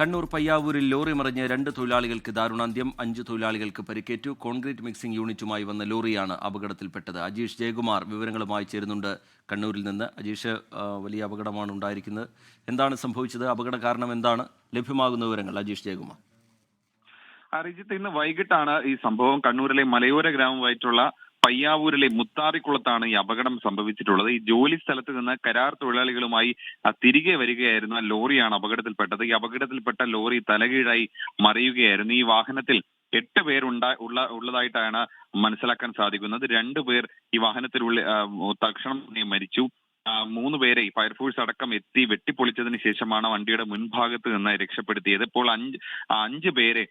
Kannur പയ്യാവൂരിൽ lorry മറിഞ്ഞ് 2 തൊഴിലാളികൾക്ക് ദാരുണാന്ത്യം, 5 തൊഴിലാളികൾക്ക് പരിക്കേറ്റു. കോൺക്രീറ്റ് മിക്സിംഗ് യൂണിറ്റുമായി വന്ന ലോറിയാണ് അപകടത്തിൽപ്പെട്ടത്. അജീഷ് ജയകുമാർ വിവരങ്ങളുമായി ചേരുന്നുണ്ട് കണ്ണൂരിൽ നിന്ന്. അജീഷ്, വലിയ അപകടമാണ് ഉണ്ടായിരിക്കുന്നത്. എന്താണ് സംഭവിച്ചത്? അപകട കാരണം എന്താണ്? ലഭ്യമാകുന്ന വിവരങ്ങൾ അജീഷ് ജയകുമാർ. റിജിത്ത്, ഇന്ന് വൈകിട്ടാണ് ഈ സംഭവം. കണ്ണൂരിലെ മലയോര ഗ്രാമമായിട്ടുള്ള പയ്യാവൂരിലെ മുത്താറിക്കുളത്താണ് ഈ അപകടം സംഭവിച്ചിട്ടുള്ളത്. ഈ ജോലി സ്ഥലത്ത് നിന്ന് കരാർ തൊഴിലാളികളുമായി തിരികെ വരികയായിരുന്ന ലോറിയാണ് അപകടത്തിൽപ്പെട്ടത്. ഈ അപകടത്തിൽപ്പെട്ട ലോറി തലകീഴായി മറിയുകയായിരുന്നു. ഈ വാഹനത്തിൽ 8 പേർ ഉള്ളതായിട്ടാണ് മനസ്സിലാക്കാൻ സാധിക്കുന്നത്. 2 പേർ ഈ വാഹനത്തിലുള്ള തൽക്ഷണം മരിച്ചു. 3 പേരെ ഫയർഫോഴ്സ് അടക്കം എത്തി വെട്ടിപ്പൊളിച്ചതിന് ശേഷമാണ് വണ്ടിയുടെ മുൻഭാഗത്ത് നിന്ന് രക്ഷപ്പെടുത്തിയത്. ഇപ്പോൾ 5 പേരെ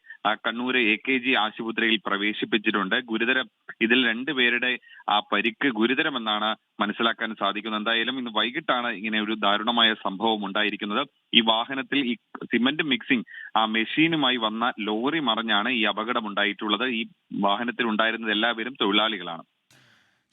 കണ്ണൂർ AKG ആശുപത്രിയിൽ പ്രവേശിപ്പിച്ചിട്ടുണ്ട്. ഇതിൽ 2 പേരുടെ പരിക്ക് ഗുരുതരമെന്നാണ് മനസ്സിലാക്കാൻ സാധിക്കുന്നത്. എന്തായാലും ഇന്ന് വൈകിട്ടാണ് ഇങ്ങനെ ഒരു ദാരുണമായ സംഭവം ഉണ്ടായിരിക്കുന്നത്. ഈ വാഹനത്തിൽ ഈ സിമന്റ് മിക്സിംഗ് മെഷീനുമായി വന്ന ലോറി മറിഞ്ഞാണ് ഈ അപകടം ഉണ്ടായിട്ടുള്ളത്. ഈ വാഹനത്തിൽ ഉണ്ടായിരുന്നത് എല്ലാവരും തൊഴിലാളികളാണ്.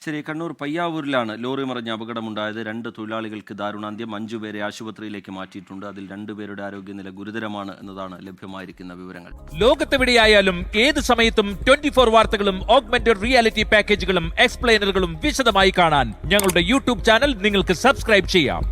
ശരി, കണ്ണൂർ പയ്യാവൂരിലാണ് ലോറി മറിഞ്ഞ അപകടമുണ്ടായത്. 2 തൊഴിലാളികൾക്ക് ദാരുണാന്ത്യം, 5 പേരെ ആശുപത്രിയിലേക്ക് മാറ്റിയിട്ടുണ്ട്. അതിൽ 2 പേരുടെ ആരോഗ്യനില ഗുരുതരമാണ് എന്നതാണ് ലഭ്യമായിരിക്കുന്ന വിവരങ്ങൾ. ലോകത്തെവിടെയായാലും ഏത് സമയത്തും 24 വാർത്തകളും ഓഗ്മെന്റഡ് റിയാലിറ്റി പാക്കേജുകളും എക്സ്പ്ലെയിനറുകളും വിശദമായി കാണാൻ ഞങ്ങളുടെ യൂട്യൂബ് ചാനൽ നിങ്ങൾക്ക് സബ്സ്ക്രൈബ് ചെയ്യാം.